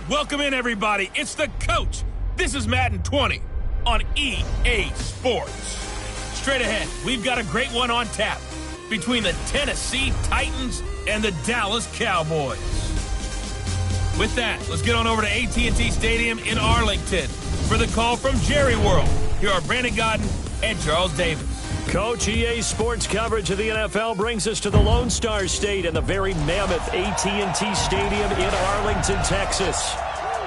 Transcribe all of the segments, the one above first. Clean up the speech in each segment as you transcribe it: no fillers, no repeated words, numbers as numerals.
Welcome in, everybody. It's the coach. This is Madden 20 on EA Sports. Straight ahead, we've got a great one on tap between the Tennessee Titans and the Dallas Cowboys. With that, let's get on over to AT&T Stadium in Arlington for the call from Jerry World. Here are Brandon Godden and Charles Davis. Coach, EA Sports coverage of the NFL brings us to the Lone Star State and the very mammoth AT&T Stadium in Arlington, Texas.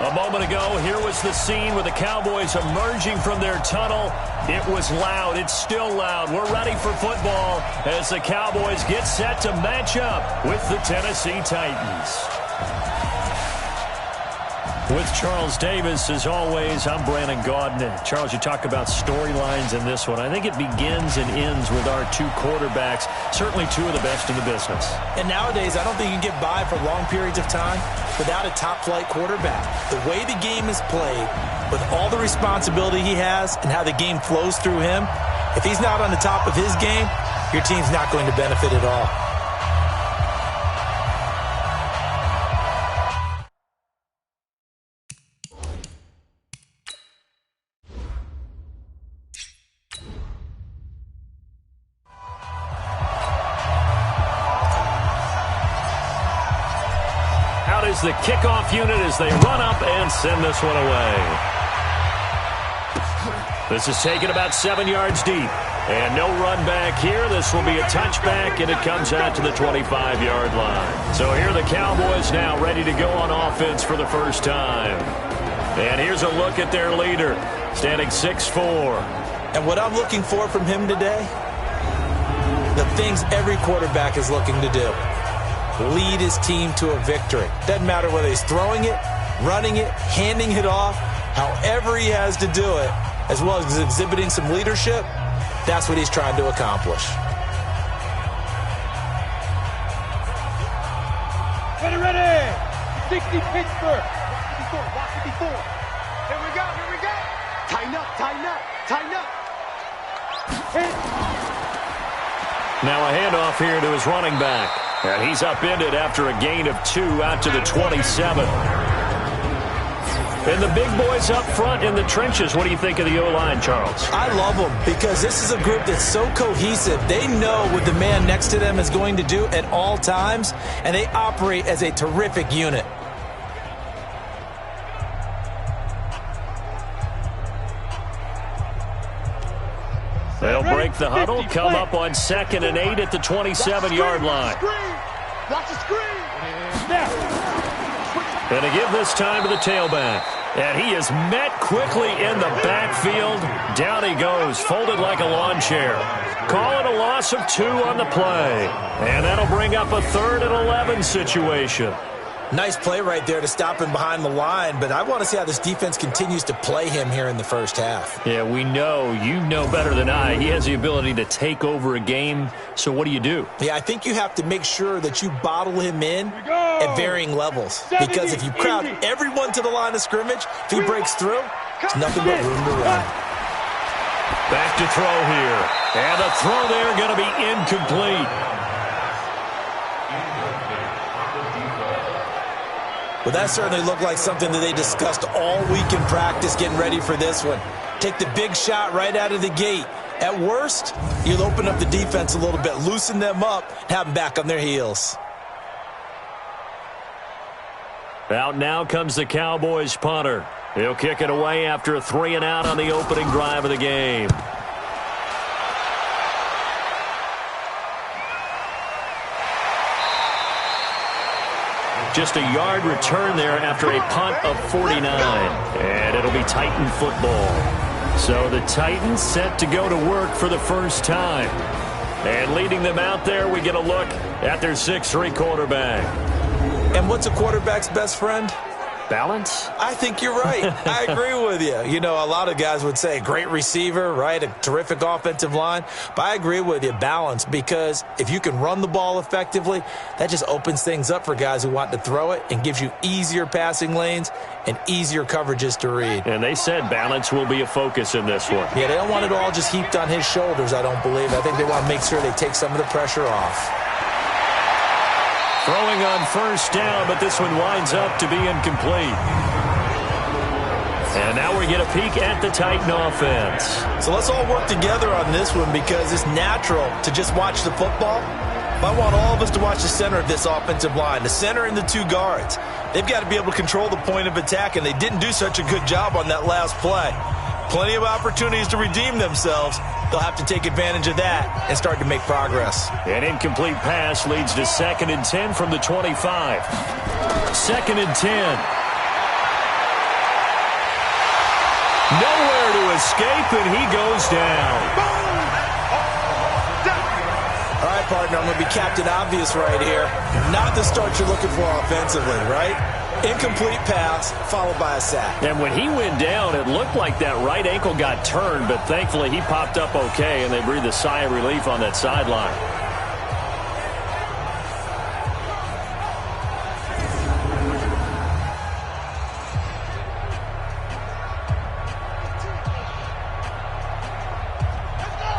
A moment ago, here was the scene with the Cowboys emerging from their tunnel. It was loud. It's still loud. We're ready for football as the Cowboys get set to match up with the Tennessee Titans. With Charles Davis, as always, I'm Brandon Gaudin. Charles, you talk about storylines in this one. I think it begins and ends with our two quarterbacks, certainly two of the best in the business. And nowadays, I don't think you can get by for long periods of time without a top-flight quarterback. The way the game is played, with all the responsibility he has and how the game flows through him, if he's not on the top of his game, your team's not going to benefit at all. Is the kickoff unit as they run up and send this one away. This is taken about 7 yards deep. And no run back here. This will be a touchback, and it comes out to the 25-yard line. So here are the Cowboys now ready to go on offense for the first time. And here's a look at their leader, standing 6'4". And what I'm looking for from him today, the things every quarterback is looking to do. Lead his team to a victory. Doesn't matter whether he's throwing it, running it, handing it off, however he has to do it, as well as exhibiting some leadership, that's what he's trying to accomplish. Ready. 60 Pittsburgh. Watch it before. Here we go. Tighten up. Hit. Now a handoff here to his running back. And he's upended after a gain of 2 out to the 27. And the big boys up front in the trenches. What do you think of the O-line, Charles? I love them because this is a group that's so cohesive. They know what the man next to them is going to do at all times, and they operate as a terrific unit. They'll break the huddle, come up on 2nd and 8 at the 27-yard line. Watch the screen. And to give this time to the tailback. And he is met quickly in the backfield. Down he goes, folded like a lawn chair. Call it a loss of 2 on the play. And that'll bring up a 3rd and 11 situation. Nice play right there to stop him behind the line, but I want to see how this defense continues to play him here in the first half. Yeah, we know. You know better than I. He has the ability to take over a game, so what do you do? Yeah, I think you have to make sure that you bottle him in at varying levels, because if you crowd everyone to the line of scrimmage, if he breaks through, there's nothing but room to run. Back to throw here, and the throw there going to be incomplete. Well, that certainly looked like something that they discussed all week in practice getting ready for this one. Take the big shot right out of the gate. At worst, you'll open up the defense a little bit, loosen them up, have them back on their heels. Out now comes the Cowboys punter. He'll kick it away after a 3-and-out on the opening drive of the game. Just a yard return there after a punt of 49. And it'll be Titan football. So the Titans set to go to work for the first time. And leading them out there, we get a look at their 6'3" quarterback. And what's a quarterback's best friend? Balance? I think you're right. I agree with you. You know, a lot of guys would say great receiver, right? A terrific offensive line. But I agree with you, balance, because if you can run the ball effectively, that just opens things up for guys who want to throw it and gives you easier passing lanes and easier coverages to read. And they said balance will be a focus in this one. Yeah, they don't want it all just heaped on his shoulders, I don't believe. I think they want to make sure they take some of the pressure off. Throwing on first down, but this one winds up to be incomplete. And now we get a peek at the Titan offense. So let's all work together on this one because it's natural to just watch the football. But I want all of us to watch the center of this offensive line, the center and the two guards. They've got to be able to control the point of attack, and they didn't do such a good job on that last play. Plenty of opportunities to redeem themselves. They'll have to take advantage of that and start to make progress. An incomplete pass leads to 2nd and 10 from the 25. 2nd and 10. Nowhere to escape, and he goes down. All right, partner, I'm going to be Captain Obvious right here. Not the start you're looking for offensively, right? Incomplete pass followed by a sack. And when he went down, it looked like that right ankle got turned, but thankfully he popped up okay, and they breathed a sigh of relief on that sideline.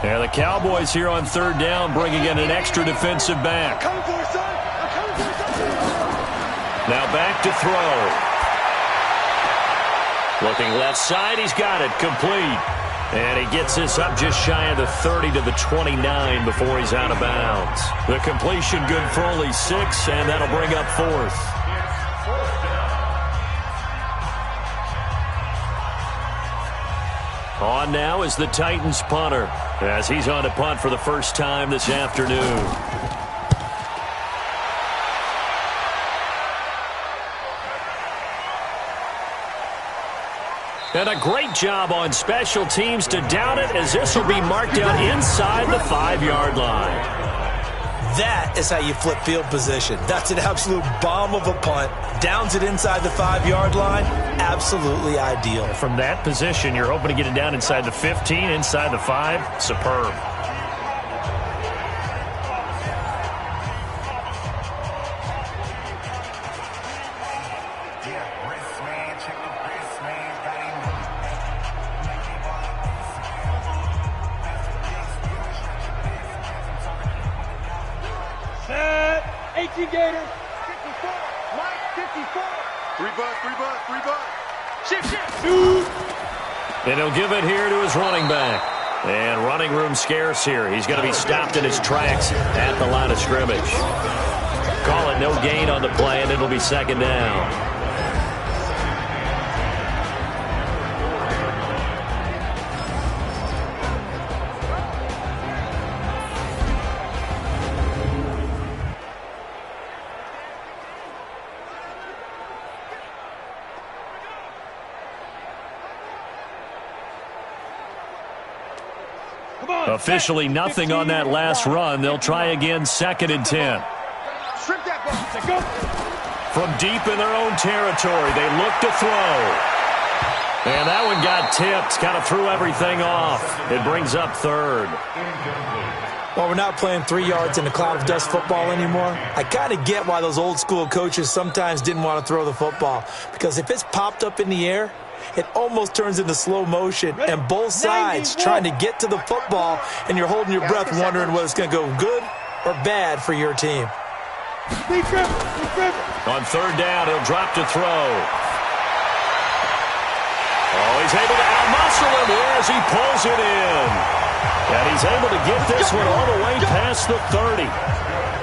And the Cowboys here on 3rd down, bringing in an extra defensive back. Now back to throw. Looking left side, he's got it, complete. And he gets this up just shy of the 30 to the 29 before he's out of bounds. The completion good for only 6, and that'll bring up 4th. On now is the Titans punter, as he's on to punt for the first time this afternoon. And a great job on special teams to down it, as this will be marked down inside the 5-yard line. That is how you flip field position. That's an absolute bomb of a punt. Downs it inside the 5-yard line. Absolutely ideal. From that position, you're hoping to get it down inside the 15, inside the 5. Superb. Set. 18 Gators. 54. Mike, 54. 3 bucks. Shift. And he'll give it here to his running back. And running room scarce here. He's going to be stopped in his tracks at the line of scrimmage. Call it no gain on the play, and it'll be 2nd down. Officially nothing on that last run. They'll try again, 2nd and 10. From deep in their own territory, they look to throw. And that one got tipped, kind of threw everything off. It brings up 3rd. Well, we're not playing 3 yards in a cloud of dust football anymore. I kind of get why those old school coaches sometimes didn't want to throw the football. Because if it's popped up in the air, it almost turns into slow motion, and both sides trying to get to the football, and you're holding your breath wondering whether it's going to go good or bad for your team. On 3rd down, he'll drop to throw. Oh, he's able to outmuscle him here as he pulls it in. And he's able to get this one all the way past the 30.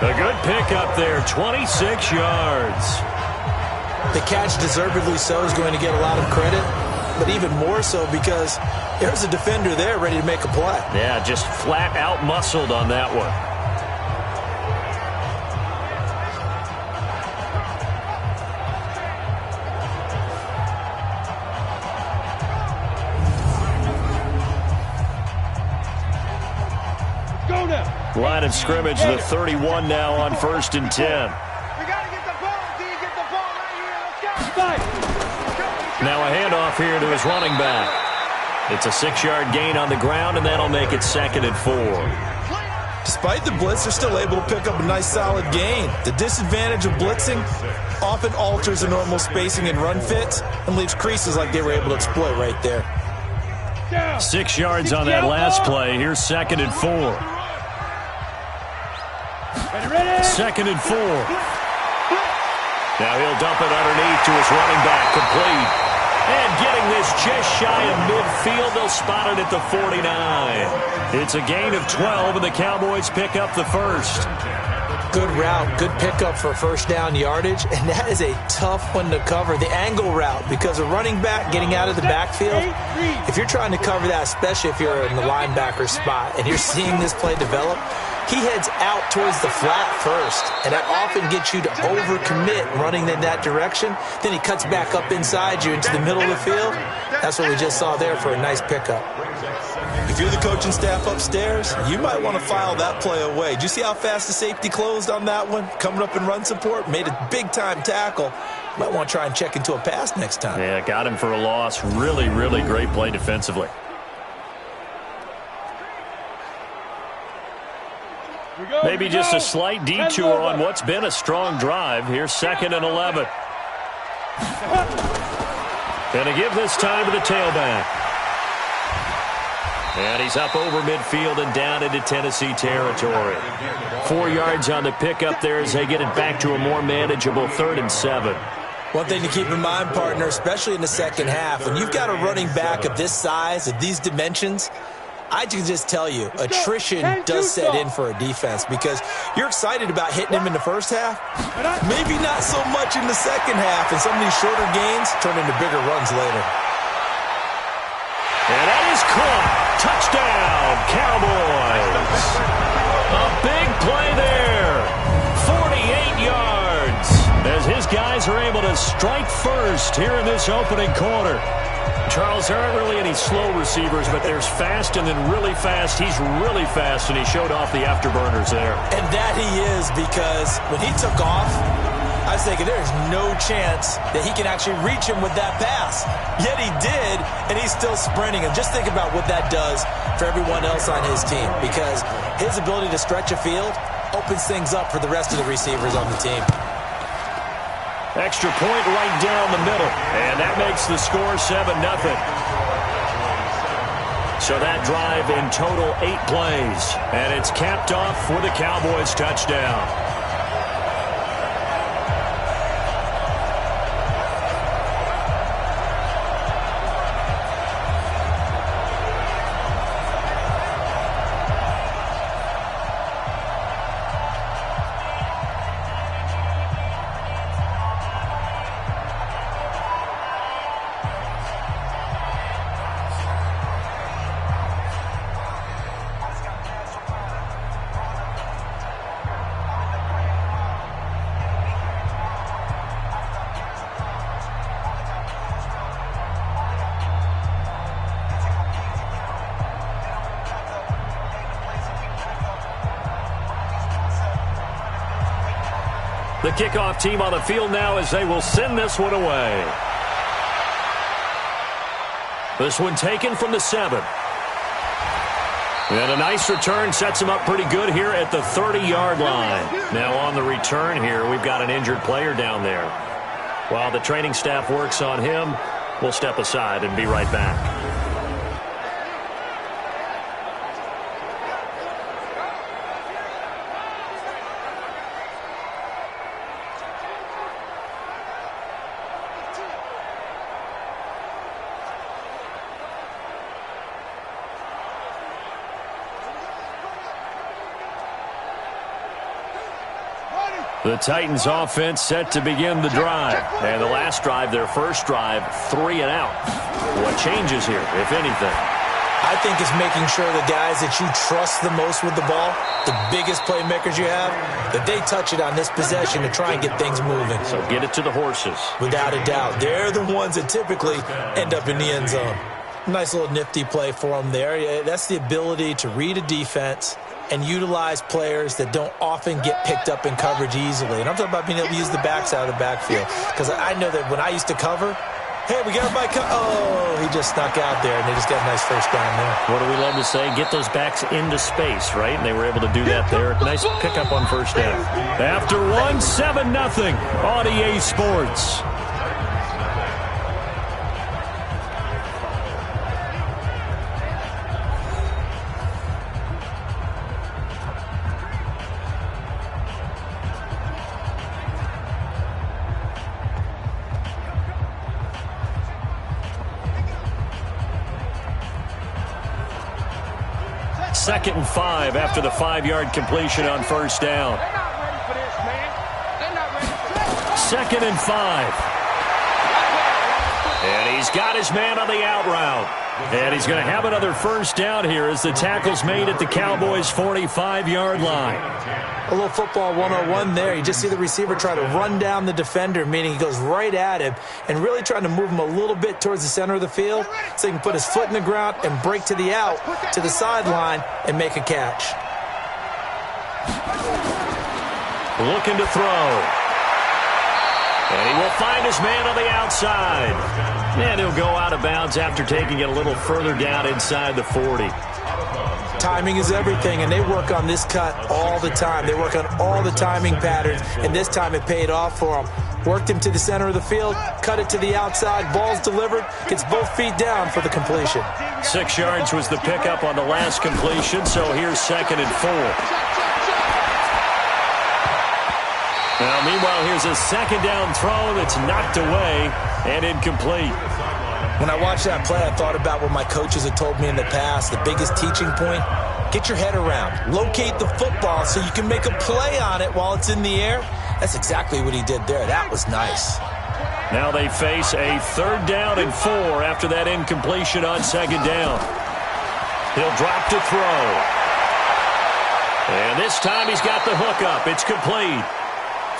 A good pickup there, 26 yards. The catch, deservedly so, is going to get a lot of credit, but even more so because there's a defender there ready to make a play. Yeah, just flat out muscled on that one. Go now. Line of scrimmage, the 31 now on 1st and 10. Now a handoff here to his running back. It's a 6-yard gain on the ground, and that'll make it 2nd and 4. Despite the blitz, they're still able to pick up a nice solid gain. The disadvantage of blitzing often alters the normal spacing and run fits and leaves creases like they were able to exploit right there. 6 yards on that last play. Here's 2nd and 4. 2nd and 4. Now he'll dump it underneath to his running back, complete. And getting this just shy of midfield, they'll spot it at the 49. It's a gain of 12, and the Cowboys pick up the first. Good route, good pickup for first down yardage, and that is a tough one to cover, the angle route, because a running back getting out of the backfield, if you're trying to cover that, especially if you're in the linebacker spot and you're seeing this play develop, he heads out towards the flat first, and that often gets you to overcommit running in that direction. Then he cuts back up inside you into the middle of the field. That's what we just saw there for a nice pickup. If you're the coaching staff upstairs, you might want to file that play away. Did you see how fast the safety closed on that one? Coming up in run support, made a big-time tackle. Might want to try and check into a pass next time. Yeah, got him for a loss. Really, really great play defensively. Maybe just a slight detour on what's been a strong drive. Here's 2nd and 11. Gonna give this time to the tailback. And he's up over midfield and down into Tennessee territory. 4 yards on the pickup there as they get it back to a more manageable 3rd and 7. One thing to keep in mind, partner, especially in the second half, when you've got a running back of this size, of these dimensions, I can just tell you, attrition does set in for a defense because you're excited about hitting him in the first half. Maybe not so much in the second half, and some of these shorter gains turn into bigger runs later. And that is caught. Touchdown, Cowboys. A big play there. 48 yards as his guys are able to strike first here in this opening quarter. Charles, there aren't really any slow receivers, but there's fast and then really fast. He's really fast, and he showed off the afterburners there. And that he is, because when he took off, I was thinking there's no chance that he can actually reach him with that pass. Yet he did, and he's still sprinting. And just think about what that does for everyone else on his team, because his ability to stretch a field opens things up for the rest of the receivers on the team. Extra point right down the middle, and that makes the score 7-0. So that drive in total 8 plays, and it's capped off for the Cowboys touchdown. The kickoff team on the field now as they will send this one away. This one taken from the 7. And a nice return sets him up pretty good here at the 30-yard line. Now on the return here, we've got an injured player down there. While the training staff works on him, we'll step aside and be right back. The Titans offense set to begin the drive. And the last drive, their first drive, 3 and out. What changes here, if anything? I think it's making sure the guys that you trust the most with the ball, the biggest playmakers you have, that they touch it on this possession to try and get things moving. So get it to the horses. Without a doubt. They're the ones that typically end up in the end zone. Nice little nifty play for them there. Yeah, that's the ability to read a defense and utilize players that don't often get picked up in coverage easily. And I'm talking about being able to use the backs out of the backfield. Because I know that when I used to cover, hey, we got everybody oh, he just snuck out there, and they just got a nice first down there. What do we love to say? Get those backs into space, right? And they were able to do that there. Nice pickup on first down. After 7-0 on EA Sports. 2nd and 5 after the 5-yard completion on first down. They're not ready for this, man. They're not ready for this. 2nd and 5. And he's got his man on the out route. And he's going to have another first down here as the tackle's made at the Cowboys' 45-yard line. A little football 101 there. You just see the receiver try to run down the defender, meaning he goes right at him and really trying to move him a little bit towards the center of the field so he can put his foot in the ground and break to the out, to the sideline, and make a catch. Looking to throw. And he will find his man on the outside. And he'll go out of bounds after taking it a little further down inside the 40. Timing is everything, and they work on this cut all the time. They work on all the timing patterns, and this time it paid off for them. Worked him to the center of the field, cut it to the outside, ball's delivered, gets both feet down for the completion. 6 yards was the pickup on the last completion, so here's 2nd and 4. Now, meanwhile, here's a 2nd down throw that's knocked away and incomplete. When I watched that play, I thought about what my coaches had told me in the past. The biggest teaching point, get your head around. Locate the football so you can make a play on it while it's in the air. That's exactly what he did there. That was nice. Now they face a 3rd down and 4 after that incompletion on 2nd down. He'll drop to throw. And this time he's got the hook up. It's complete.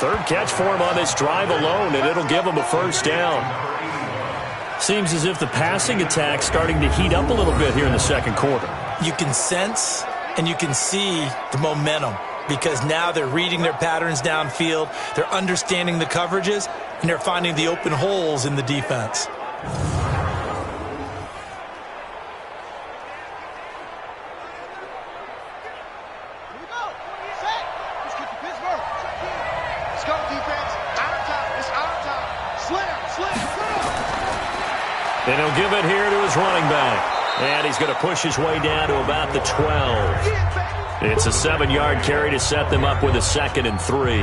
3rd catch for him on this drive alone, and it'll give him a first down. Seems as if the passing attack's starting to heat up a little bit here in the 2nd quarter. You can sense and you can see the momentum because now they're reading their patterns downfield, they're understanding the coverages, and they're finding the open holes in the defense. And he'll give it here to his running back. And he's going to push his way down to about the 12. It's a 7-yard carry to set them up with a 2nd and 3.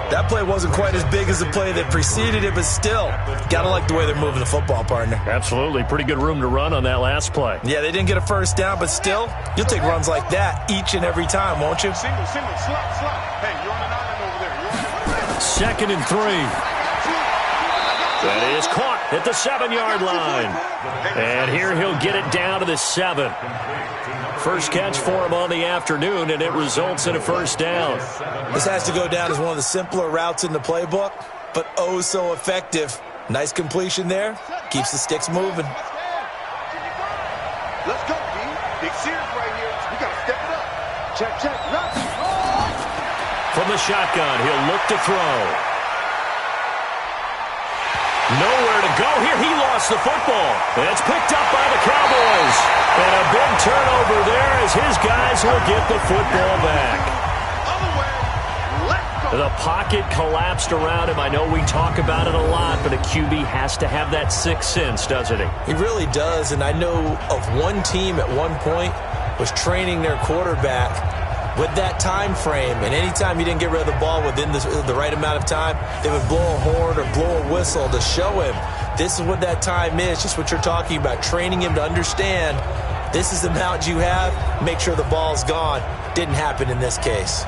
That play wasn't quite as big as the play that preceded it, but still, got to like the way they're moving the football, partner. Absolutely. Pretty good room to run on that last play. Yeah, they didn't get a first down, but still, you'll take runs like that each and every time, won't you? Single, slot. Hey, you're on an island over there. 2nd and 3. That is caught at the 7-yard line. And here he'll get it down to the 7. First catch for him on the afternoon, and it results in a first down. This has to go down as one of the simpler routes in the playbook, but oh so effective. Nice completion there. Keeps the sticks moving. Let's go, D. Big series right here. We got to step it up. Check. From the shotgun, he'll look to throw. Nowhere to go here. He lost the football. And it's picked up by the Cowboys. And a big turnover there as his guys will get the football back. The pocket collapsed around him. I know we talk about it a lot, but a QB has to have that sixth sense, doesn't he? He really does. And I know of one team at one point was training their quarterback with that time frame, and anytime you didn't get rid of the ball within the right amount of time, they would blow a horn or blow a whistle to show him this is what that time is, just what you're talking about, training him to understand this is the amount you have, make sure the ball's gone. Didn't happen in this case.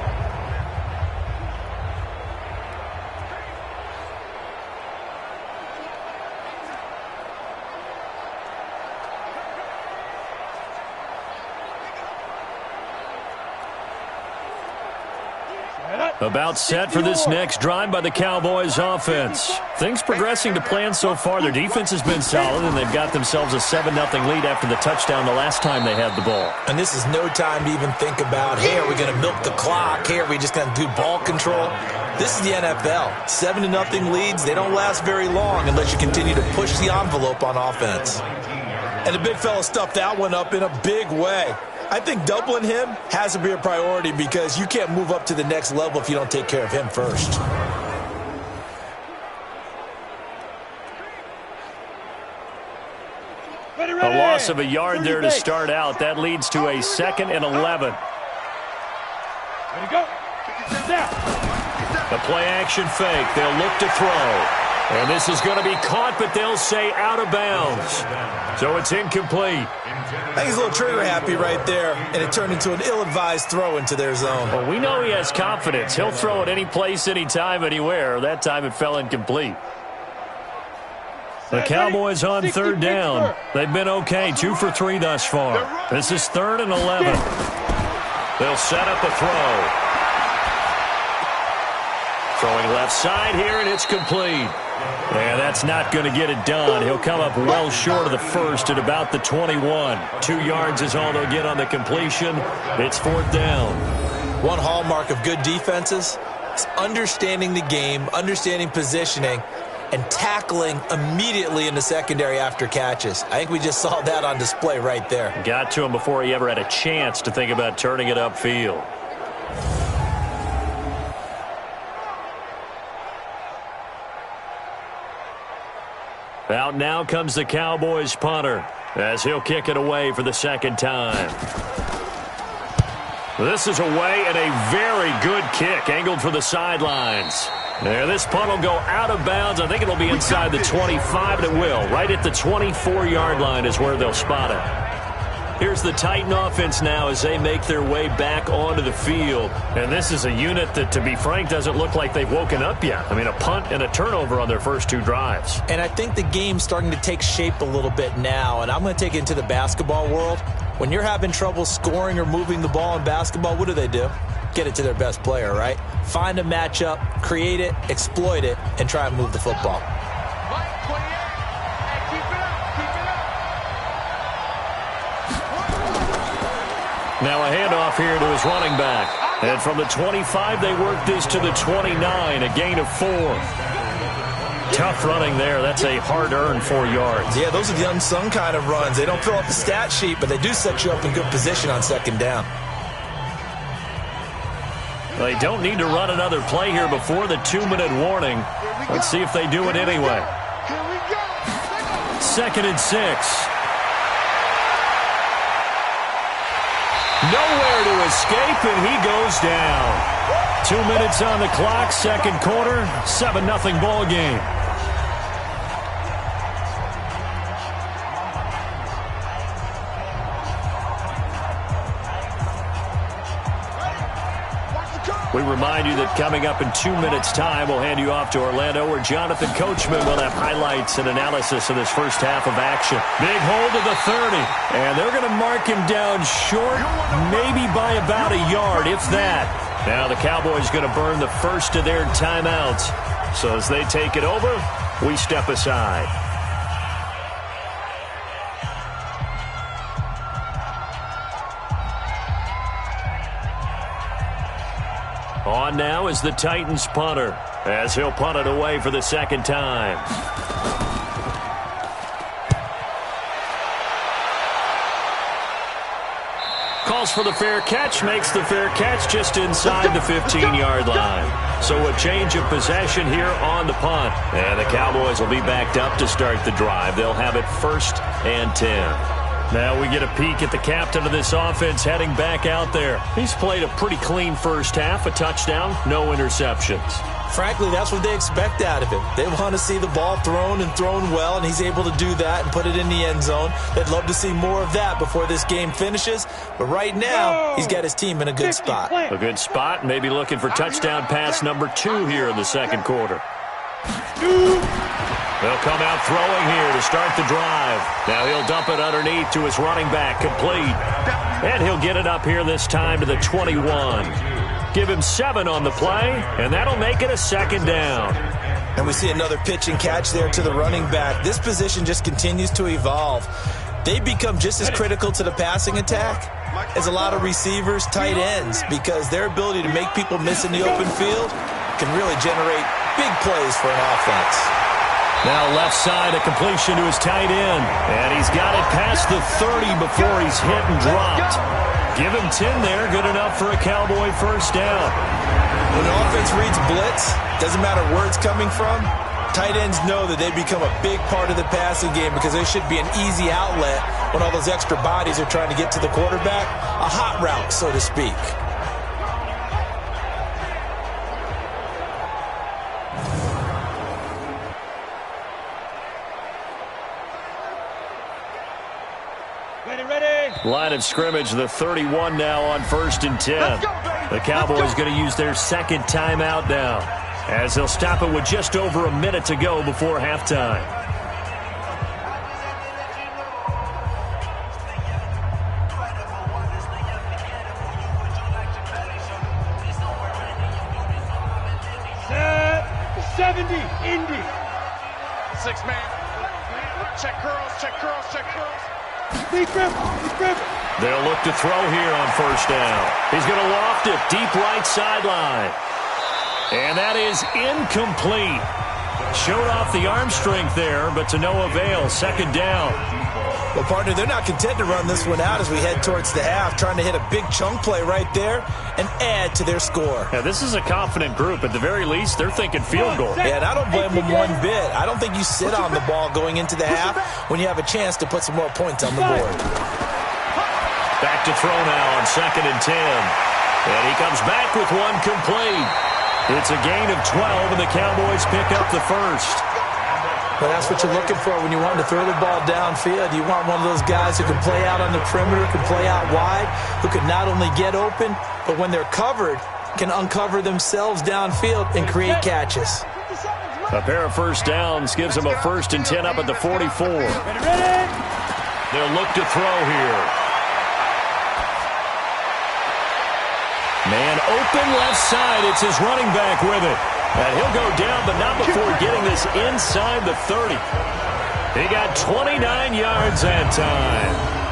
About set for this next drive by the Cowboys offense. Things progressing to plan so far. Their defense has been solid, and they've got themselves a 7-0 lead after the touchdown the last time they had the ball. And this is no time to even think about, hey, are we going to milk the clock? Hey, are we just going to do ball control? This is the NFL. 7-0 leads, they don't last very long unless you continue to push the envelope on offense. And the big fella stuffed that one up in a big way. I think doubling him has to be a priority because you can't move up to the next level if you don't take care of him first. A loss of a yard there to start out. That leads to a 2nd and 11. Ready, go. The play action fake. They'll look to throw. And this is going to be caught, but they'll say out of bounds. So it's incomplete. I think he's a little trigger happy right there, and it turned into an ill-advised throw into their zone. Well, we know he has confidence. He'll throw it any place, anytime, anywhere. That time it fell incomplete. The Cowboys on third down. They've been okay, 2 for 3 thus far. This is 3rd and 11. They'll set up a throw. Throwing left side here, and it's complete. And that's not going to get it done. He'll come up well short of the first at about the 21. 2 yards is all they'll get on the completion. It's 4th down. One hallmark of good defenses is understanding the game, understanding positioning, and tackling immediately in the secondary after catches. I think we just saw that on display right there. Got to him before he ever had a chance to think about turning it upfield. Out now comes the Cowboys punter as he'll kick it away for the 2nd time. This is away and a very good kick angled for the sidelines. Now, this punt will go out of bounds. I think it'll be inside the 25, and it will. Right at the 24-yard line is where they'll spot it. Here's the Titan offense now as they make their way back onto the field. And this is a unit that, to be frank, doesn't look like they've woken up yet. I mean, a punt and a turnover on their first 2 drives. And I think the game's starting to take shape a little bit now, and I'm going to take it into the basketball world. When you're having trouble scoring or moving the ball in basketball, what do? Get it to their best player, right? Find a matchup, create it, exploit it, and try and move the football. Now a handoff here to his running back. And from the 25, they work this to the 29, a gain of 4. Tough running there. That's a hard-earned 4 yards. Yeah, those are the unsung kind of runs. They don't fill up the stat sheet, but they do set you up in good position on 2nd down. They don't need to run another play here before the 2-minute warning. Let's see if they do it anyway. 2nd and 6. Nowhere to escape, and he goes down. 2 minutes on the clock, 2nd quarter, 7-0 ball game. We remind you that coming up in 2 minutes' time, we'll hand you off to Orlando, where Jonathan Coachman will have highlights and analysis of this first half of action. Big hold to the 30, and they're going to mark him down short, maybe by about a yard, if that. Now the Cowboys going to burn the first of their timeouts. So as they take it over, we step aside. On now is the Titans punter, as he'll punt it away for the 2nd time. Calls for the fair catch, makes the fair catch just inside the 15-yard line. So a change of possession here on the punt. And the Cowboys will be backed up to start the drive. They'll have it 1st and 10. Now we get a peek at the captain of this offense heading back out there. He's played a pretty clean first half, a touchdown, no interceptions. Frankly, that's what they expect out of him. They want to see the ball thrown and thrown well, and he's able to do that and put it in the end zone. They'd love to see more of that before this game finishes. But right now, he's got his team in a good spot. A good spot, maybe looking for touchdown pass number 2 here in the 2nd quarter. They'll come out throwing here to start the drive. Now he'll dump it underneath to his running back, complete. And he'll get it up here this time to the 21. Give him 7 on the play, and that'll make it a 2nd down. And we see another pitch and catch there to the running back. This position just continues to evolve. They become just as critical to the passing attack as a lot of receivers, tight ends, because their ability to make people miss in the open field can really generate big plays for an offense. Now left side, a completion to his tight end. And he's got it past the 30 before he's hit and dropped. Give him 10 there, good enough for a Cowboy 1st down. When the offense reads blitz, doesn't matter where it's coming from, tight ends know that they become a big part of the passing game because there should be an easy outlet when all those extra bodies are trying to get to the quarterback. A hot route, so to speak. Line of scrimmage, the 31 now on 1st and 10. The Cowboys going to use their second timeout now, as they'll stop it with just over a minute to go before halftime. Indy. 6-man. Check curls, check curls, check curls. Deep grip. They'll look to throw here on 1st down. He's going to loft it deep right sideline. And that is incomplete. Showed off the arm strength there, but to no avail. 2nd down. Well, partner, they're not content to run this one out as we head towards the half, trying to hit a big chunk play right there and add to their score. Yeah, this is a confident group. At the very least, they're thinking field goal. Yeah, and I don't blame them one bit. I don't think you sit on the ball going into the half when you have a chance to put some more points on the board. Back to throw now on 2nd and 10. And he comes back with one complete. It's a gain of 12, and the Cowboys pick up the first. Well, that's what you're looking for when you want to throw the ball downfield. You want one of those guys who can play out on the perimeter, can play out wide, who can not only get open, but when they're covered, can uncover themselves downfield and create catches. A pair of 1st downs gives them a 1st and 10 up at the 44. They'll look to throw here. Man open left side. It's his running back with it. And he'll go down, but not before getting this inside the 30. He got 29 yards that time.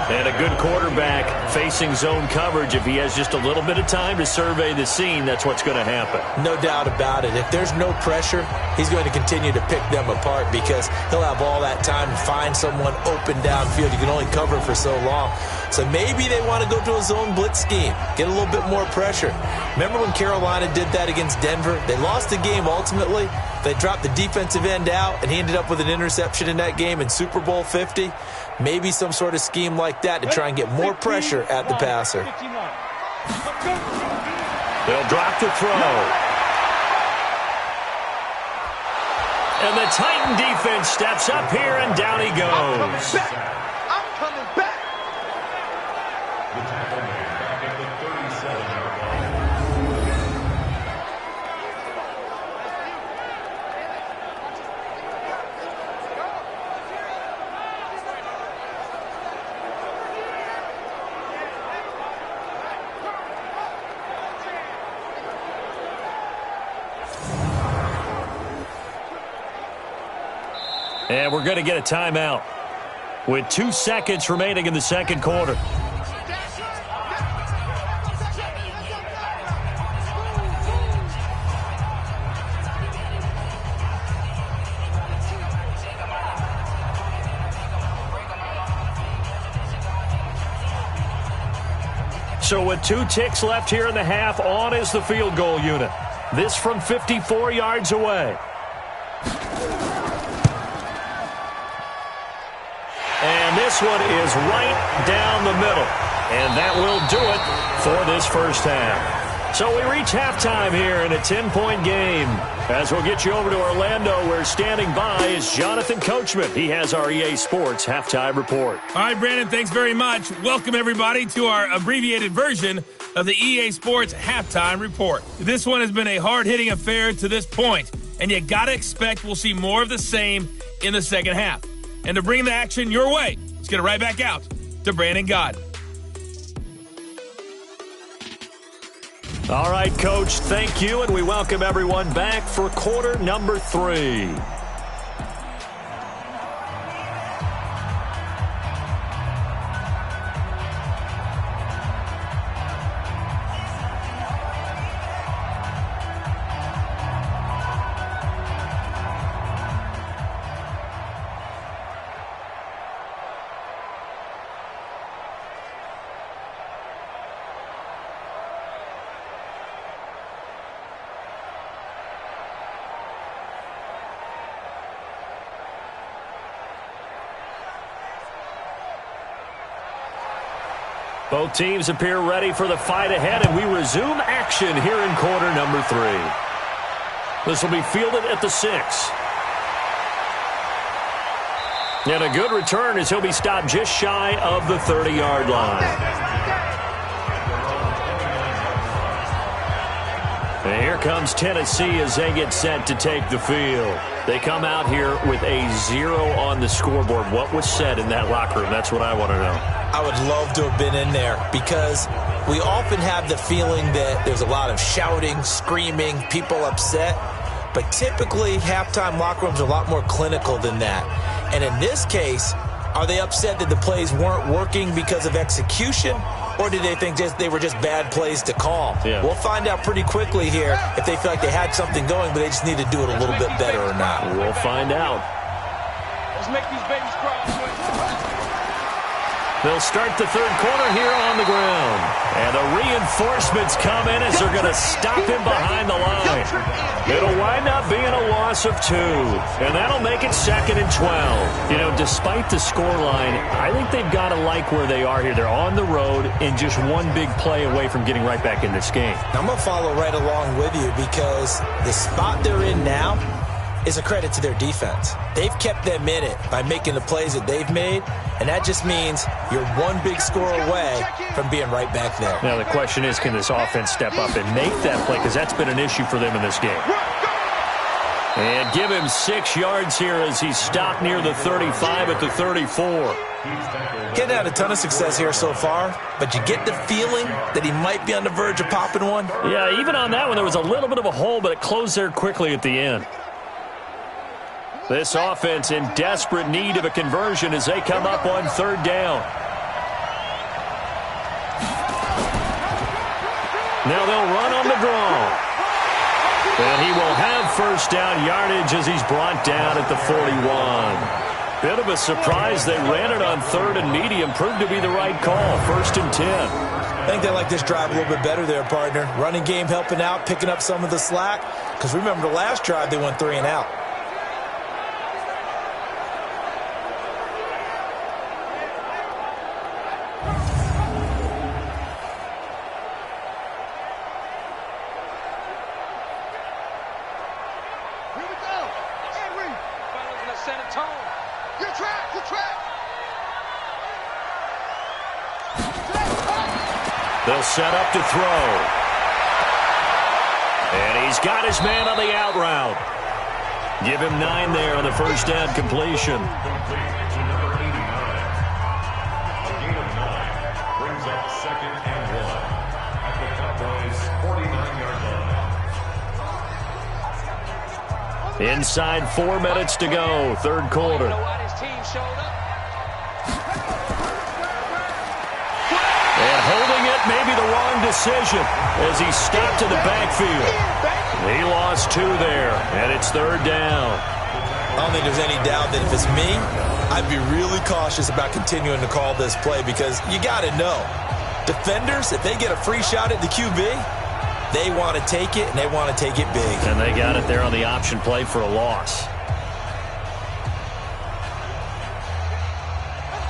And a good quarterback facing zone coverage. If he has just a little bit of time to survey the scene, that's what's going to happen. No doubt about it. If there's no pressure, he's going to continue to pick them apart because he'll have all that time to find someone open downfield. You can only cover for so long. So maybe they want to go to a zone blitz scheme, get a little bit more pressure. Remember when Carolina did that against Denver? They lost the game ultimately. They dropped the defensive end out, and he ended up with an interception in that game in Super Bowl 50. Maybe some sort of scheme like that to try and get more pressure at the passer. They'll drop the throw. And the Titan defense steps up here, and down he goes. I'm coming back. And we're going to get a timeout with 2 seconds remaining in the 2nd quarter. So with 2 ticks left here in the half, on is the field goal unit. This from 54 yards away. And this one is right down the middle. And that will do it for this 1st half. So we reach halftime here in a 10-point game. As we'll get you over to Orlando, where standing by is Jonathan Coachman. He has our EA Sports halftime report. All right, Brandon, thanks very much. Welcome, everybody, to our abbreviated version of the EA Sports halftime report. This one has been a hard-hitting affair to this point, and you got to expect we'll see more of the same in the 2nd half. And to bring the action your way, let's get it right back out to Brandon Gaudin. All right, Coach, thank you, and we welcome everyone back for quarter number 3. Both teams appear ready for the fight ahead, and we resume action here in quarter number 3. This will be fielded at the 6. And a good return as he'll be stopped just shy of the 30-yard line. And here comes Tennessee as they get set to take the field. They come out here with a 0 on the scoreboard. What was said in that locker room? That's what I want to know. I would love to have been in there because we often have the feeling that there's a lot of shouting, screaming, people upset. But typically, halftime locker rooms are a lot more clinical than that. And in this case, are they upset that the plays weren't working because of execution? Or did they think they were just bad plays to call? Yeah. We'll find out pretty quickly here if they feel like they had something going, but they just need to do it a little bit better or not. We'll find out. Let's make these babies cry. They'll start the third quarter here on the ground. And the reinforcements come in as they're going to stop him behind the line. It'll wind up being a loss of 2. And that'll make it 2nd and 12. You know, despite the scoreline, I think they've got to like where they are here. They're on the road and just one big play away from getting right back in this game. I'm going to follow right along with you because the spot they're in now is a credit to their defense. They've kept them in it by making the plays that they've made, and that just means you're one big score away from being right back there. Now the question is, can this offense step up and make that play? Because that's been an issue for them in this game. And give him 6 yards here as he's stopped near the 35 at the 34. Getting had a ton of success here so far, but you get the feeling that he might be on the verge of popping one. Yeah, even on that one, there was a little bit of a hole, but it closed there quickly at the end. This offense in desperate need of a conversion as they come up on 3rd down. Now they'll run on the draw. And he will have 1st down yardage as he's brought down at the 41. Bit of a surprise. They ran it on 3rd and medium. Proved to be the right call. 1st and 10. I think they like this drive a little bit better there, partner. Running game helping out, picking up some of the slack. Because remember the last drive, they went 3 and out. They'll set up to throw. And he's got his man on the out route. Give him 9 there on the 1st down completion. Brings up 2nd and 1 at the Cowboys 49-yard line. Inside 4 minutes to go, 3rd quarter. And holding it, maybe the wrong decision as he stopped in the backfield. He lost 2 there, and it's 3rd down. I don't think there's any doubt that if it's me, I'd be really cautious about continuing to call this play because you got to know, defenders, if they get a free shot at the QB, they want to take it, and they want to take it big. And they got it there on the option play for a loss.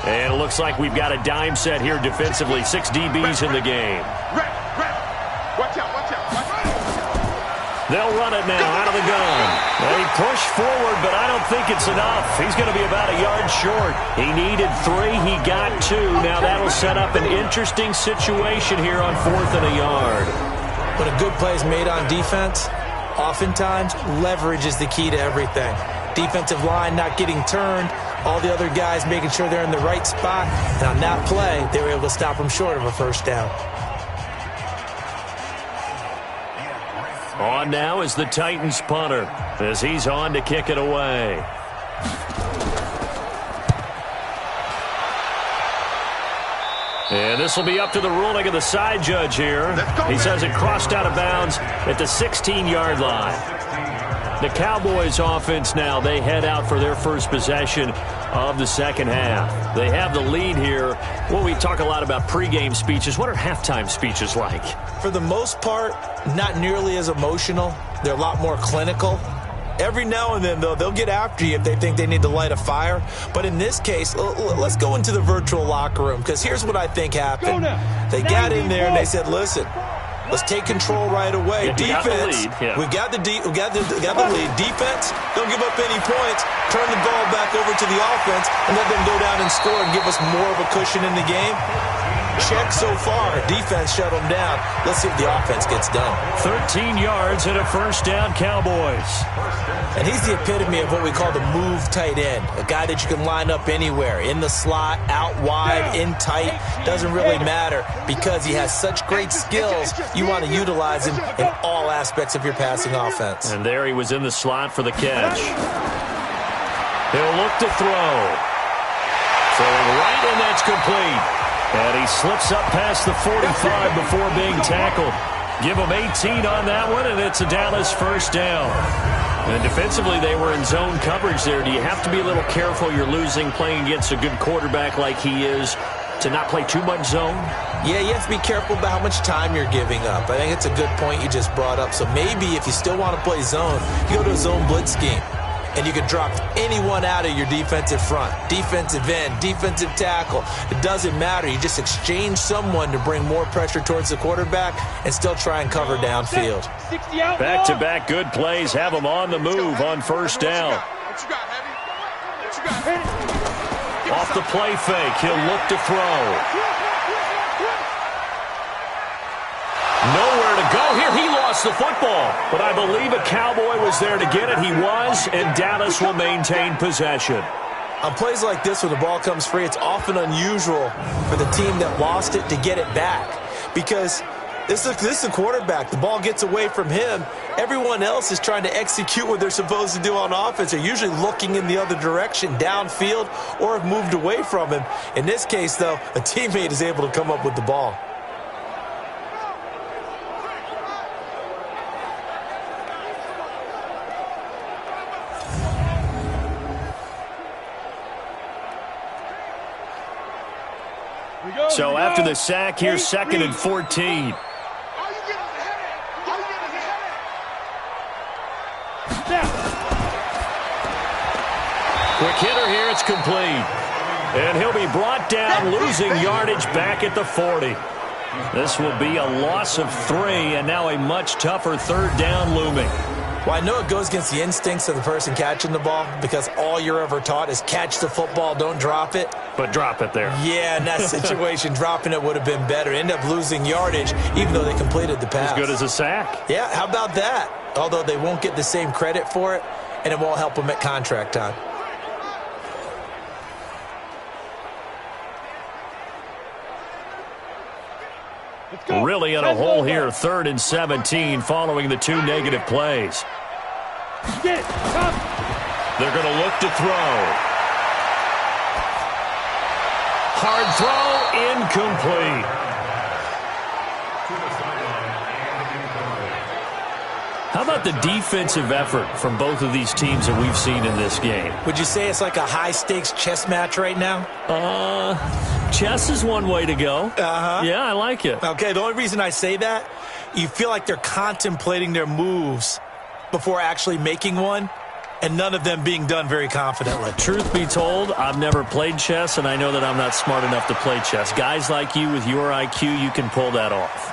And it looks like we've got a dime set here defensively. 6 DBs in the game. Watch out, watch out. They'll run it now out of the gun. They push forward, but I don't think it's enough. He's going to be about a yard short. He needed 3. He got 2. Now that'll set up an interesting situation here on 4th and a yard. When a good play is made on defense, oftentimes leverage is the key to everything. Defensive line not getting turned, all the other guys making sure they're in the right spot. And on that play, they were able to stop him short of a 1st down. On now is the Titans punter as he's on to kick it away. And this will be up to the ruling of the side judge here. He says it crossed out of bounds at the 16-yard line. The Cowboys offense now, they head out for their first possession of the 2nd half. They have the lead here. Well, we talk a lot about pregame speeches. What are halftime speeches like? For the most part, not nearly as emotional. They're a lot more clinical. Every now and then, though, they'll get after you if they think they need to light a fire. But in this case, let's go into the virtual locker room because here's what I think happened. They got in there and they said, listen, Let's take control right away. Defense, we got the lead. Defense, don't give up any points. Turn the ball back over to the offense and let them go down and score and give us more of a cushion in the game. Check so far. Defense shut them down. Let's see if the offense gets done. 13 yards and a first down, Cowboys. And he's the epitome of what we call the move tight end. A guy that you can line up anywhere. In the slot, out wide, in tight. Doesn't really matter because he has such great skills. You want to utilize him in all aspects of your passing offense. And there he was in the slot for the catch. He'll look to throw. Throwing right, and that's complete. And he slips up past the 45 before being tackled. Give him 18 on that one, and it's a Dallas first down. And defensively, they were in zone coverage there. Do you have to be a little careful? You're losing playing against a good quarterback like he is to not play too much zone? Yeah, you have to be careful about how much time you're giving up. I think it's a good point you just brought up. So maybe if you still want to play zone, you go to a zone blitz scheme. And you can drop anyone out of your defensive front, defensive end, defensive tackle. It doesn't matter. You just exchange someone to bring more pressure towards the quarterback and still try and cover downfield. Back-to-back good plays have them on the move on first down. Off the play fake, he'll look to throw. Nowhere to go here. He lost the football, but I believe a Cowboy was there to get it. He was, and Dallas will maintain possession. On plays like this where the ball comes free, it's often unusual for the team that lost it to get it back because this is a quarterback. The ball gets away from him. Everyone else is trying to execute what they're supposed to do on offense. They're usually looking in the other direction, downfield, or have moved away from him. In this case, though, a teammate is able to come up with the ball. So after the sack, here's 2nd and 14. Quick hitter here, it's complete. And he'll be brought down, losing yardage back at the 40. This will be a loss of 3, and now a much tougher third down looming. Well, I know it goes against the instincts of the person catching the ball because all you're ever taught is catch the football, don't drop it. But drop it there. Yeah, in that situation, dropping it would have been better. End up losing yardage, even though they completed the pass. As good as a sack. Yeah, how about that? Although they won't get the same credit for it, and it won't help them at contract time. Really in a hole here, 3rd and 17 following the 2 negative plays. They're going to look to throw. Hard throw, incomplete. How about the defensive effort from both of these teams that we've seen in this game? Would you say it's like a high-stakes chess match right now? Chess is one way to go. Yeah, I like it. Okay, the only reason I say that, you feel like they're contemplating their moves before actually making one, and none of them being done very confidently. Truth be told, I've never played chess, and I know that I'm not smart enough to play chess. Guys like you with your IQ, you can pull that off.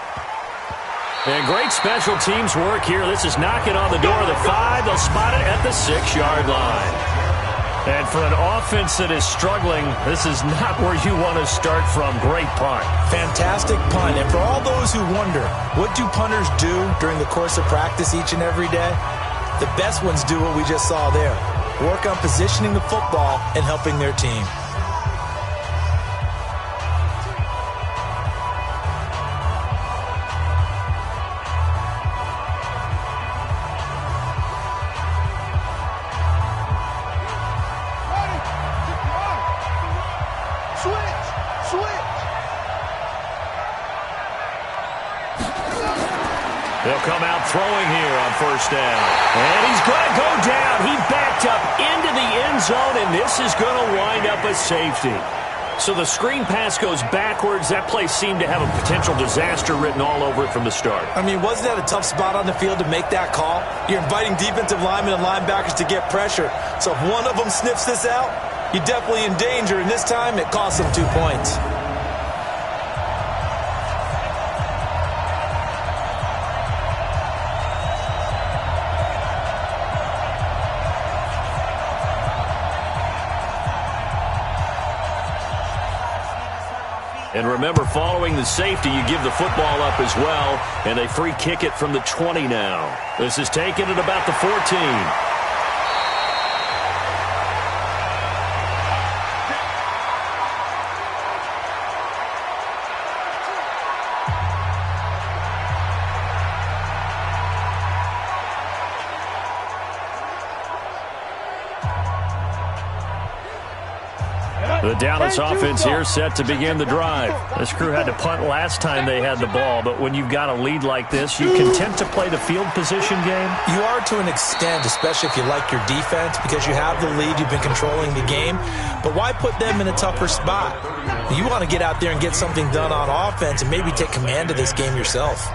And great special teams work here. This is knocking on the door of the 5. They'll spot it at the 6-yard line. And for an offense that is struggling, this is not where you want to start from. Great punt. Fantastic punt. And for all those who wonder, what do punters do during the course of practice each and every day? The best ones do what we just saw there. Work on positioning the football and helping their team. They'll come out throwing here on first down. And he's going to go down. He backed up into the end zone, and this is going to wind up a safety. So the screen pass goes backwards. That play seemed to have a potential disaster written all over it from the start. I mean, wasn't that a tough spot on the field to make that call? You're inviting defensive linemen and linebackers to get pressure. So if one of them sniffs this out, you're definitely in danger. And this time, it cost them 2 points. And remember, following the safety, you give the football up as well, and they free kick it from the 20 now. This is taken at about the 14. The Dallas offense here set to begin the drive. This crew had to punt last time they had the ball, but when you've got a lead like this, you content to play the field position game? You are to an extent, especially if you like your defense, because you have the lead, you've been controlling the game. But why put them in a tougher spot? You want to get out there and get something done on offense and maybe take command of this game yourself.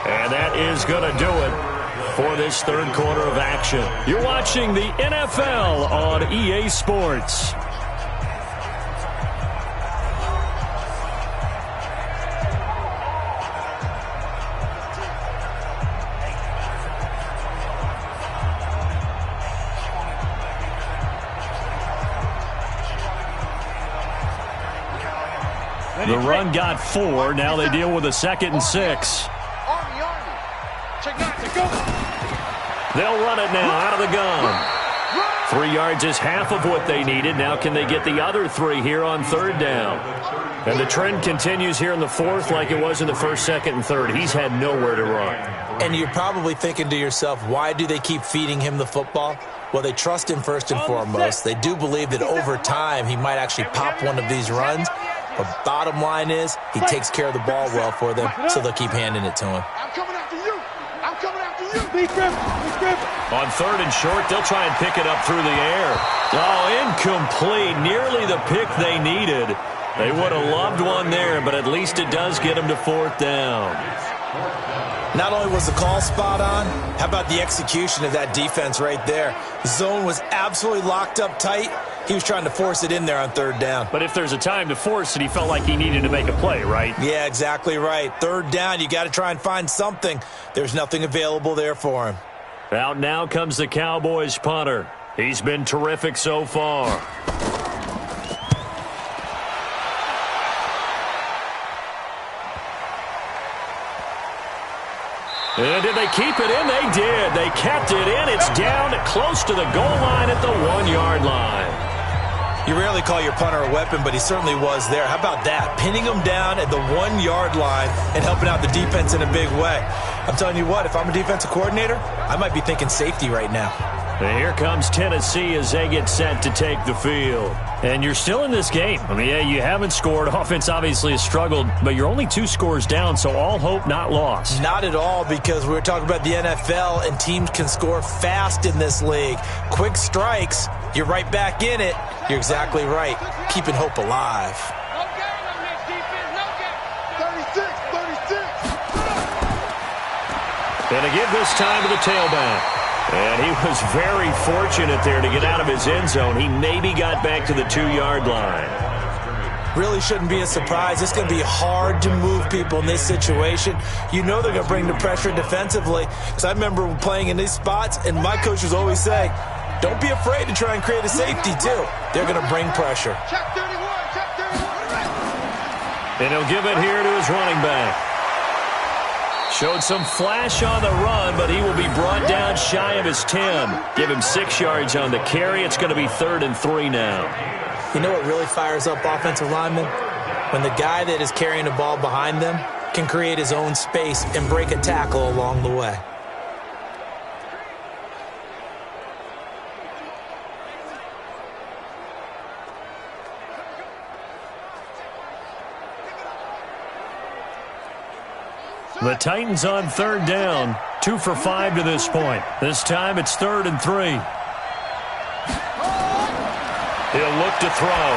And that is going to do it for this third quarter of action. You're watching the NFL on EA Sports. The run got 4. Now they deal with a 2nd and 6. They'll run it now out of the gun. 3 yards is half of what they needed. Now can they get the other 3 here on 3rd down? And the trend continues here in the 4th like it was in the 1st, 2nd, and 3rd. He's had nowhere to run. And you're probably thinking to yourself, why do they keep feeding him the football? Well, they trust him first and foremost. They do believe that over time he might actually pop one of these runs. But bottom line is he takes care of the ball well for them, so they'll keep handing it to him. I'm coming after you. I'm coming after you. On 3rd and short, they'll try and pick it up through the air. Oh, incomplete. Nearly the pick they needed. They would have loved one there, but at least it does get them to 4th down. Not only was the call spot on, how about the execution of that defense right there? The zone was absolutely locked up tight. He was trying to force it in there on 3rd down. But if there's a time to force it, he felt like he needed to make a play, right? Yeah, exactly right. 3rd down, you got to try and find something. There's nothing available there for him. Out now comes the Cowboys punter. He's been terrific so far. And did they keep it in? They did. They kept it in. It's down close to the goal line at the 1-yard line. You rarely call your punter a weapon, but he certainly was there. How about that? Pinning him down at the 1-yard line and helping out the defense in a big way. I'm telling you what, if I'm a defensive coordinator, I might be thinking safety right now. And here comes Tennessee as they get set to take the field. And you're still in this game. I mean, yeah, you haven't scored. Offense obviously has struggled, but you're only 2 scores down, so all hope not lost. Not at all, because we're talking about the NFL, and teams can score fast in this league. Quick strikes, you're right back in it. You're exactly right. Keeping hope alive. 36. And to give this time to the tailback. And he was very fortunate there to get out of his end zone. He maybe got back to the 2-yard line. Really shouldn't be a surprise. It's going to be hard to move people in this situation. You know they're going to bring the pressure defensively. Because I remember playing in these spots, and my coaches always say, don't be afraid to try and create a safety, too. They're going to bring pressure. Check 31. And he'll give it here to his running back. Showed some flash on the run, but he will be brought down shy of his 10. Give him 6 yards on the carry. It's going to be 3rd and 3 now. You know what really fires up offensive linemen? When the guy that is carrying the ball behind them can create his own space and break a tackle along the way. The Titans on 3rd down. 2 for 5 to this point. This time it's 3rd and 3. He'll look to throw.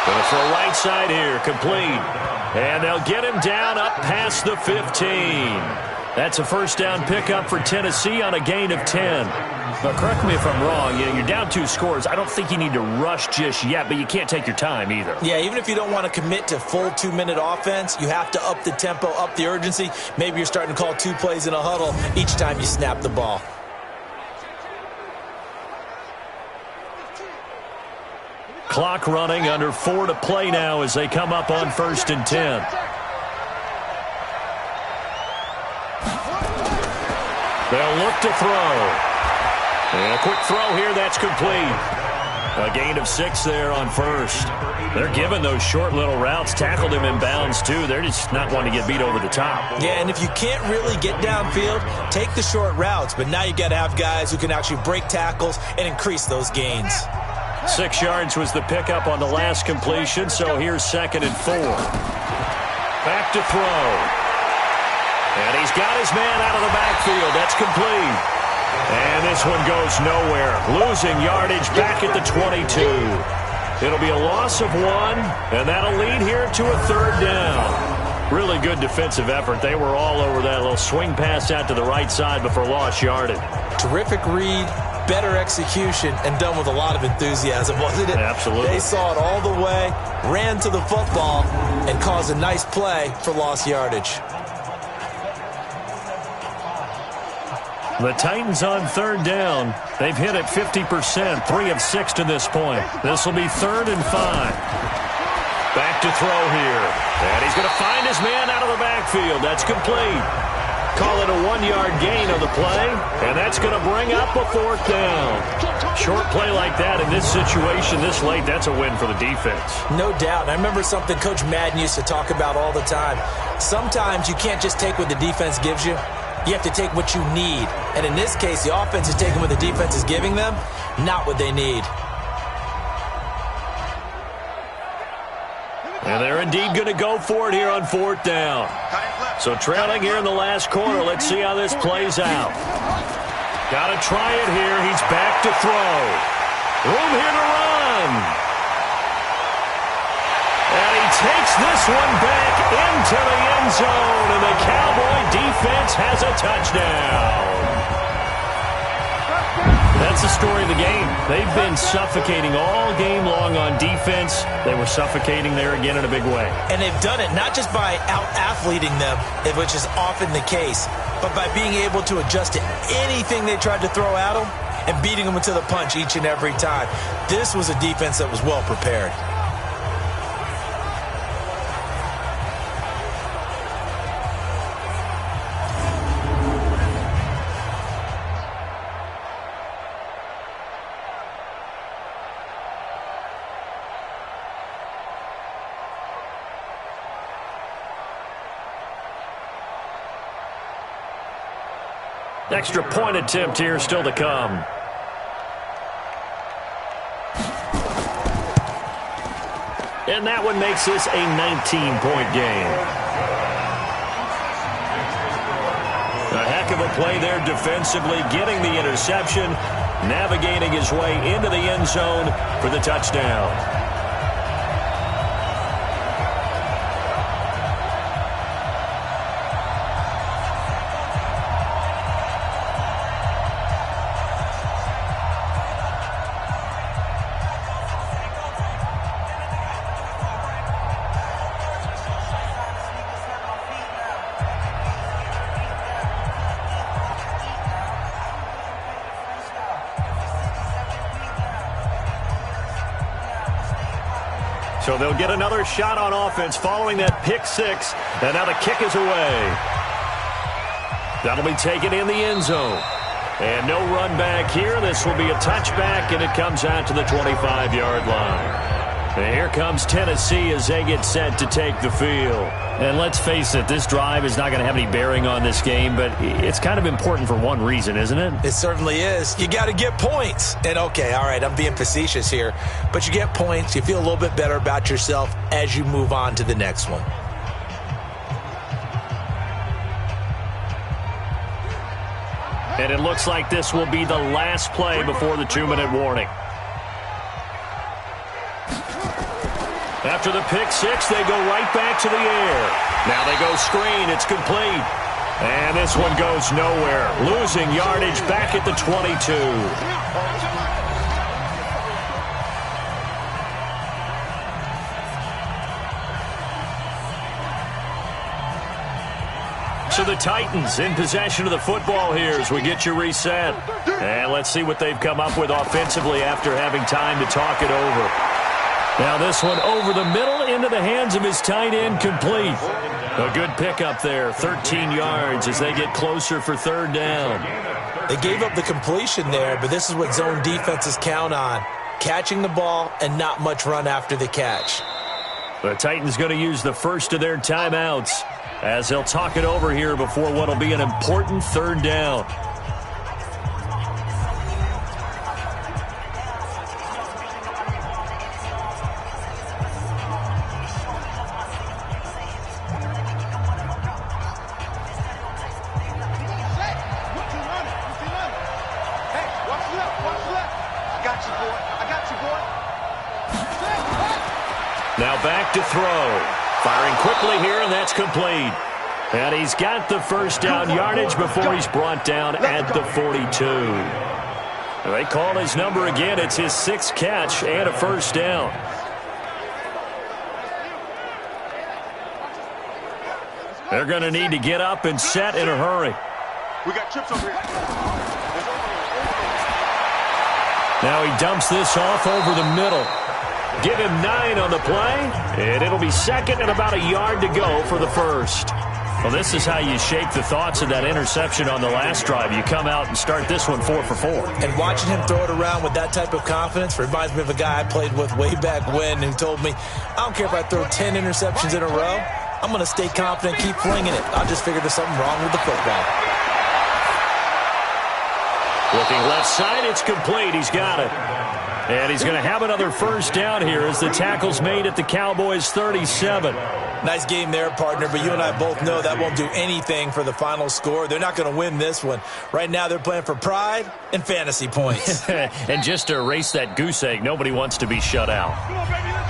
Going to throw right side here. Complete. And they'll get him down up past the 15. That's a 1st down pickup for Tennessee on a gain of 10. But correct me if I'm wrong, you're down 2 scores. I don't think you need to rush just yet, but you can't take your time either. Yeah, even if you don't want to commit to full 2-minute offense, you have to up the tempo, up the urgency. Maybe you're starting to call 2 plays in a huddle each time you snap the ball. clock running, under 4 to play now as they come up on 1st and 10. They'll look to throw. And a quick throw here, that's complete. A gain of 6 there on 1st. They're giving those short little routes. Tackled him in bounds, too. They're just not wanting to get beat over the top. Yeah, and if you can't really get downfield, take the short routes. But now you got to have guys who can actually break tackles and increase those gains. 6 yards was the pickup on the last completion, so here's 2nd and 4. Back to throw. And he's got his man out of the backfield. That's complete. And this one goes nowhere. Losing yardage back at the 22. It'll be a loss of 1, and that'll lead here to a 3rd down. Really good defensive effort. They were all over that little swing pass out to the right side before lost yardage. Terrific read, better execution, and done with a lot of enthusiasm, wasn't it? Absolutely. They saw it all the way, ran to the football, and caused a nice play for lost yardage. The Titans on 3rd down. They've hit it 50%, 3 of 6 to this point. This will be 3rd and 5. Back to throw here. And he's going to find his man out of the backfield. That's complete. Call it a 1-yard gain on the play, and that's going to bring up a 4th down. Short play like that in this situation this late, that's a win for the defense. No doubt. I remember something Coach Madden used to talk about all the time. Sometimes you can't just take what the defense gives you. You have to take what you need. And in this case, the offense is taking what the defense is giving them, not what they need. And they're indeed going to go for it here on 4th down. So trailing here in the last quarter. Let's see how this plays out. Got to try it here. He's back to throw. Room here to run. And he takes this one back into the end zone. And the Cowboy defense has a touchdown. That's the story of the game. They've been suffocating all game long on defense. They were suffocating there again in a big way. And they've done it not just by out-athleting them, which is often the case, but by being able to adjust to anything they tried to throw at them and beating them into the punch each and every time. This was a defense that was well prepared. Extra point attempt here still to come. And that one makes this a 19-point game. A heck of a play there defensively, getting the interception, navigating his way into the end zone for the touchdown. So they'll get another shot on offense following that pick 6. And now the kick is away. That'll be taken in the end zone. And no run back here. This will be a touchback, and it comes out to the 25-yard line. And here comes Tennessee as they get set to take the field. And let's face it, this drive is not going to have any bearing on this game, but it's kind of important for one reason, isn't it? It certainly is. You got to get points. And okay, all right, I'm being facetious here, but you get points. You feel a little bit better about yourself as you move on to the next one. And it looks like this will be the last play before the 2-minute warning. After the pick 6, they go right back to the air. Now they go screen. It's complete. And this one goes nowhere. Losing yardage back at the 22. So the Titans in possession of the football here as we get you reset. And let's see what they've come up with offensively after having time to talk it over. Now this one over the middle into the hands of his tight end, complete. A good pickup there, 13 yards as they get closer for third down. They gave up the completion there, but this is what zone defenses count on. Catching the ball and not much run after the catch. The Titans going to use the first of their timeouts as they'll talk it over here before what will be an important third down. Now back to throw. Firing quickly here, and that's complete. And he's got the first down yardage before he's brought down at the 42. They call his number again. It's his 6th catch and a first down. They're going to need to get up and set in a hurry. We got trips over here. Now he dumps this off over the middle. Give him 9 on the play, and it'll be second and about a yard to go for the first. Well, this is how you shake the thoughts of that interception on the last drive. You come out and start this one 4 for 4. And watching him throw it around with that type of confidence reminds me of a guy I played with way back when who told me, I don't care if I throw 10 interceptions in a row, I'm going to stay confident, keep flinging it. I just figured there's something wrong with the football. Looking left side, it's complete. He's got it. And he's going to have another first down here as the tackle's made at the Cowboys' 37. Nice game there, partner, but you and I both know that won't do anything for the final score. They're not going to win this one. Right now they're playing for pride and fantasy points. And just to erase that goose egg, nobody wants to be shut out.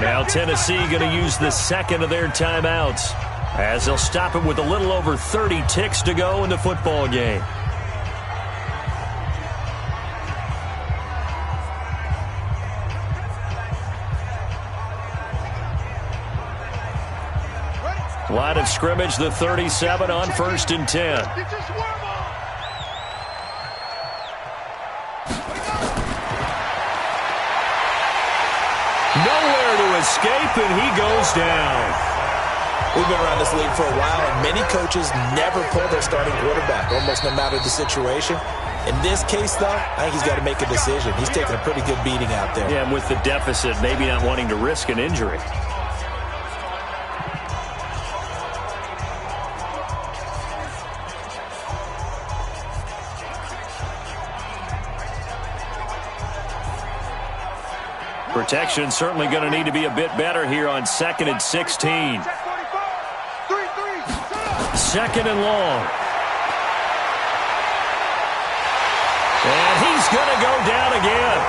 Now Tennessee going to use the second of their timeouts as they'll stop it with a little over 30 ticks to go in the football game. Line of scrimmage, the 37 on 1st and 10. Nowhere to escape, and he goes down. We've been around this league for a while, and many coaches never pull their starting quarterback, almost no matter the situation. In this case, though, I think he's got to make a decision. He's taking a pretty good beating out there. Yeah, and with the deficit, maybe not wanting to risk an injury. Protection certainly going to need to be a bit better here on 2nd and 16. 2nd and long. And he's going to go down again.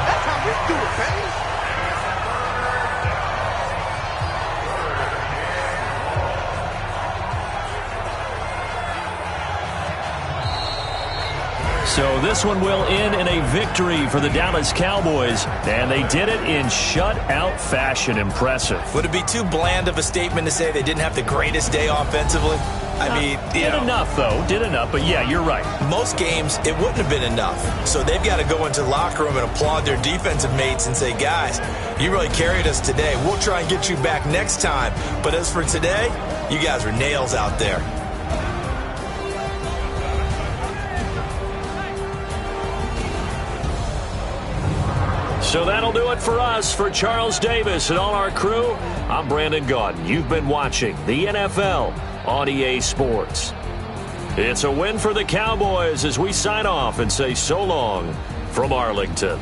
That's how we do it, baby. So this one will end in a victory for the Dallas Cowboys, and they did it in shutout fashion. Impressive. Would it be too bland of a statement to say they didn't have the greatest day offensively? I mean, did enough, though. Did enough, but yeah, you're right. Most games, it wouldn't have been enough. So they've got to go into the locker room and applaud their defensive mates and say, guys, you really carried us today. We'll try and get you back next time. But as for today, you guys were nails out there. So that'll do it for us. For Charles Davis and all our crew, I'm Brandon Gaudin. You've been watching the NFL on EA Sports. It's a win for the Cowboys as we sign off and say so long from Arlington.